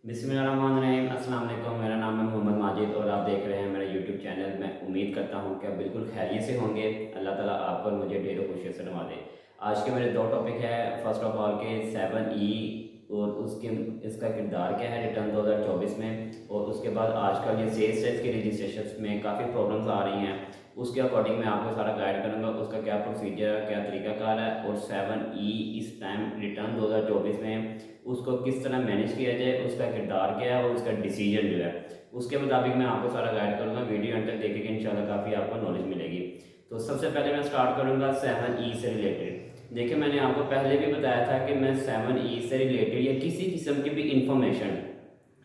बिस्मिल्लाहिर्रहमानिर्रहीम। अस्सलाम वालेकुम। मेरा नाम है मोहम्मद माजिद और आप देख रहे हैं मेरा यूट्यूब चैनल। मैं उम्मीद करता हूँ कि आप बिल्कुल खैरियत से होंगे। अल्लाह ताला आपको और मुझे ढेरों खुशियों से नवाजे। आज के मेरे दो टॉपिक है। फर्स्ट ऑफ ऑल के 7E और उसके इसका किरदार क्या है रिटर्न 2024 में, और उसके बाद आजकल ये सेल्स टैक्स के रजिस्ट्रेशन में काफ़ी प्रॉब्लम्स आ रही हैं, उसके अकॉर्डिंग मैं आपको सारा गाइड करूँगा। उसका क्या प्रोसीजर है, क्या तरीकाकार है, और 7E इस टाइम रिटर्न 2024 में उसको किस तरह मैनेज किया जाए, उसका किरदार क्या है और उसका डिसीजन जो है उसके मुताबिक मैं आपको सारा गाइड करूँगा। वीडियो अंत तक देखेंगे, इंशाल्लाह काफ़ी आपको नॉलेज मिलेगी। तो सबसे पहले मैं स्टार्ट करूँगा 7E से रिलेटेड। देखिए, मैंने आपको पहले भी बताया था कि मैं 7E से रिलेटेड या किसी किस्म की भी इंफॉर्मेशन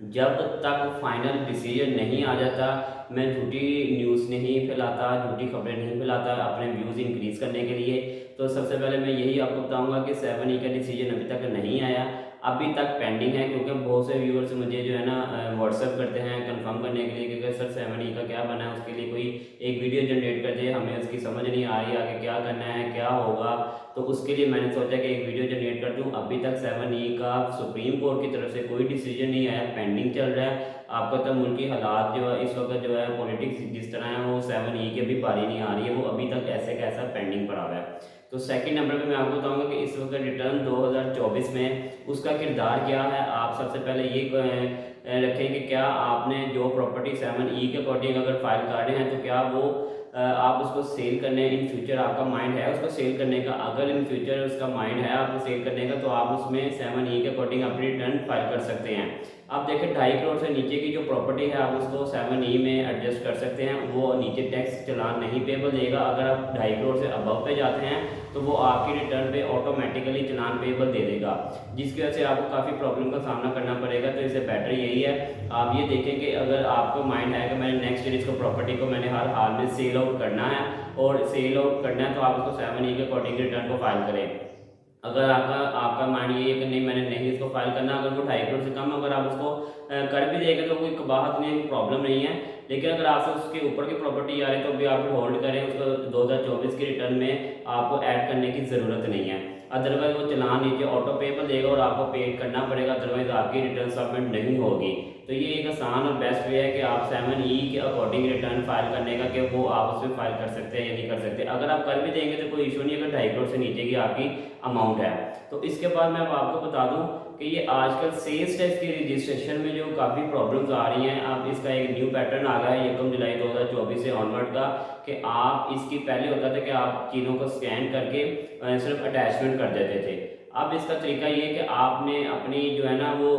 जब तक फाइनल डिसीजन नहीं आ जाता, मैं झूठी न्यूज़ नहीं फैलाता, झूठी खबरें नहीं फैलाता अपने व्यूज़ इंक्रीज़ करने के लिए। तो सबसे पहले मैं यही आपको बताऊंगा कि 7E का डिसीजन अभी तक नहीं आया, अभी तक पेंडिंग है, क्योंकि बहुत से व्यूअर्स मुझे जो है ना व्हाट्सअप करते हैं कंफर्म करने के लिए कि सर 7E का क्या बना है, उसके लिए कोई एक वीडियो जनरेट कर दे, हमें उसकी समझ नहीं आ रही आगे क्या करना है क्या होगा। तो उसके लिए मैंने सोचा कि एक वीडियो जनरेट कर दूं। अभी तक 7E का सुप्रीम कोर्ट की तरफ से कोई डिसीजन नहीं आया, पेंडिंग चल रहा है। आपको तो मुल्क की हालात जो है इस वक्त जो है पॉलिटिक्स जिस तरह है, वो 7E की भी बारी नहीं आ रही है, वो अभी तक ऐसे कैसा पेंडिंग पड़ा हुआ है। तो सेकंड नंबर पे मैं आपको बताऊंगा कि इस वक्त रिटर्न 2024 में उसका किरदार क्या है। आप सबसे पहले ये रखें कि क्या आपने जो प्रॉपर्टी 7E के अकॉर्डिंग अगर फाइल कर रहे हैं तो क्या वो आप उसको सेल करने इन फ्यूचर आपका माइंड है उसको सेल करने का। अगर इन फ्यूचर उसका माइंड है आपको सेल करने का तो आप उसमें 7E के अकॉर्डिंग अपनी रिटर्न फाइल कर सकते हैं। आप देखें 2.5 करोड़ से नीचे की जो प्रॉपर्टी है आप उसको 7E में एडजस्ट कर सकते हैं, वो नीचे टैक्स चलान नहीं पेबल देगा। अगर आप 2.5 करोड़ से अबव पे जाते हैं तो वो आपकी रिटर्न पे ऑटोमेटिकली चलान पेबल दे देगा, जिसकी वजह से आपको काफ़ी प्रॉब्लम का सामना करना पड़ेगा। तो इससे बेटर यही है आप ये देखें कि अगर आपको माइंड है कि मैंने नेक्स्ट ईयर इसको प्रॉपर्टी को मैंने हर हाल में सेल आउट करना है और सेल आउट करना है, तो आप उसको 7E के अकॉर्डिंग रिटर्न को फाइल करें। अगर आपका आपका माइंड ये है कि नहीं मैंने नहीं इसको फाइल करना, अगर वो 2.5 करोड़ से कम अगर आप उसको कर भी देंगे तो कोई कबाहत नहीं, प्रॉब्लम नहीं है। लेकिन अगर आपसे उसके ऊपर की प्रॉपर्टी आ रही है तो भी आप होल्ड करें, उसको 2024 की रिटर्न में आपको ऐड करने की ज़रूरत नहीं है। अदरवाइज वो चलान नीचे ऑटो पे पर देगा और आपको पेड करना पड़ेगा, अदरवाइज आपकी रिटर्न सबमिट नहीं होगी। तो ये एक आसान और बेस्ट वे है कि आप 7E के अकॉर्डिंग रिटर्न फाइल करने का, कि वो आप उसमें फाइल कर सकते हैं या नहीं कर सकते। अगर आप कर भी देंगे तो कोई इशू नहीं, अगर 2.5 करोड़ से नीचे की आपकी अमाउंट है। तो इसके बाद मैं अब आपको बता दूं कि ये आजकल सेल्स टैक्स की रजिस्ट्रेशन में जो काफ़ी प्रॉब्लम्स आ रही हैं, अब इसका एक न्यू पैटर्न आ गया है 1 जुलाई 2024 से ऑनवर्ड का, कि आप इसकी पहले होता था कि आप चीज़ों को स्कैन करके सिर्फ अटैचमेंट कर देते थे। अब इसका तरीका ये है कि आपने अपनी जो है ना वो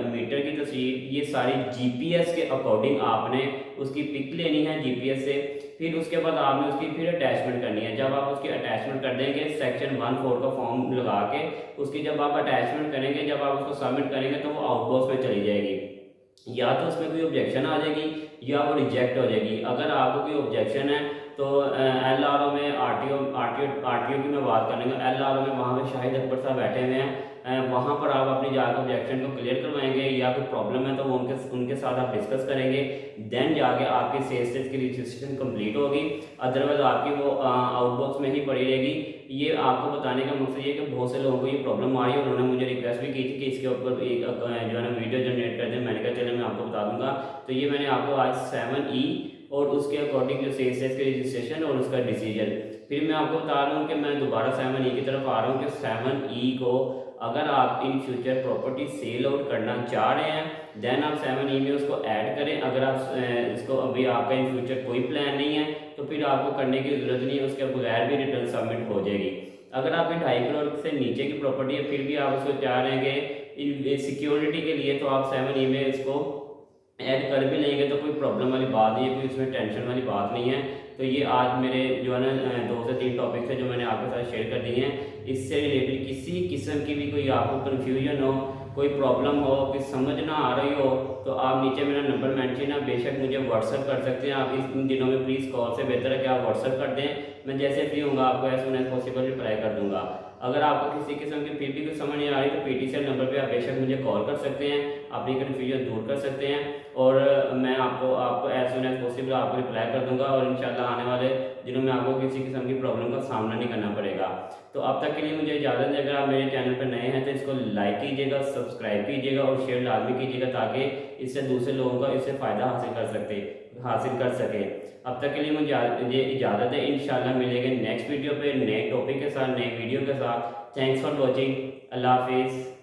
मीटर की तस्वीर ये सारी जीपीएस के अकॉर्डिंग आपने उसकी पिक लेनी है जीपीएस से, फिर उसके बाद आपने उसकी फिर अटैचमेंट करनी है। जब आप उसकी अटैचमेंट कर देंगे सेक्शन 1(4) का फॉर्म लगा के उसकी जब आप अटैचमेंट करेंगे, जब आप उसको सबमिट करेंगे तो वो आउटबॉक्स में चली जाएगी। या तो उसमें कोई ऑब्जेक्शन आ जाएगी या वो रिजेक्ट हो जाएगी। अगर आपको कोई ऑब्जेक्शन है तो LRO में आरटीओ की मैं बात करूँगा, LRO में वहाँ पे शाहिद अकबर साहब बैठे हुए हैं, वहाँ पर आप अपनी जाकर ऑब्जेक्शन को क्लियर करवाएंगे, या कोई प्रॉब्लम है तो वो उनके साथ आप डिस्कस करेंगे। देन जाके आपकी सेल्स टैक्स की रजिस्ट्रेशन कंप्लीट होगी, अदरवाइज आपकी वो आउटबॉक्स में ही पड़ी रहेगी। ये आपको बताने का मकसद ये है कि बहुत से लोगों को ये प्रॉब्लम आ रही है, उन्होंने मुझे रिक्वेस्ट भी की थी कि इसके ऊपर एक जो है ना वीडियो जनरेट कर दें। मैंने कहा चले मैं आपको बता दूंगा। तो ये मैंने आपको आज 7E और उसके अकॉर्डिंग जो सेल्स टैक्स की रजिस्ट्रेशन और उसका डिसीजन, फिर मैं आपको बता रहा हूँ कि मैं दोबारा 7E की तरफ आ रहा हूँ कि 7E को अगर आप in future property sell out करना चाह रहे हैं देन आप 7E में उसको ऐड करें। अगर आप इसको अभी आपका इन फ्यूचर कोई प्लान नहीं है तो फिर आपको करने की ज़रूरत नहीं है, उसके बगैर भी रिटर्न सबमिट हो जाएगी। अगर आपकी 2.5 करोड़ से नीचे की प्रॉपर्टी है फिर भी आप उसको चाह रहे हैं कि सिक्योरिटी के लिए, तो आप 7E में इसको ऐड कर भी लेंगे तो कोई प्रॉब्लम वाली बात नहीं है, कोई इसमें टेंशन वाली बात नहीं है। तो ये आज मेरे जो है ना 2 से 3 टॉपिक्स है जो मैंने आपके साथ शेयर कर दिए हैं। इससे रिलेटेड किसी किस्म की भी कोई आपको कन्फ्यूजन हो, कोई प्रॉब्लम हो, कि समझ ना आ रही हो, तो आप नीचे मेरा नंबर मेंशन है, बेशक मुझे व्हाट्सअप कर सकते हैं। आप इन दिनों में प्लीज़ कॉल से बेहतर है कि आप व्हाट्सअप कर दें, मैं जैसे फ्री होऊंगा आपको as soon as possible reply कर दूंगा। अगर आपको किसी किस्म की फिर भी कुछ समझ नहीं आ रही तो पीटीसीएल नंबर पे आप बेशक मुझे कॉल कर सकते हैं, अपनी कन्फ्यूजन दूर कर सकते हैं और मैं आपको एज सुन एज पॉसिबल आपको रिप्लाई कर दूंगा और इंशाल्लाह आने वाले दिनों में आपको किसी किस्म की प्रॉब्लम का सामना नहीं करना पड़ेगा। तो अब तक के लिए मुझे इजाज़त है। अगर आप मेरे चैनल पर नए हैं तो इसको लाइक कीजिएगा, सब्सक्राइब कीजिएगा और शेयर लाजमी कीजिएगा ताकि इससे दूसरे लोगों का इससे फ़ायदा हासिल कर सके। अब तक के लिए मुझे इजाज़त है। इंशाल्लाह मिलेंगे नेक्स्ट वीडियो पे नए टॉपिक के साथ, नए वीडियो के साथ। Thanks for watching. अल्लाह हाफिज़।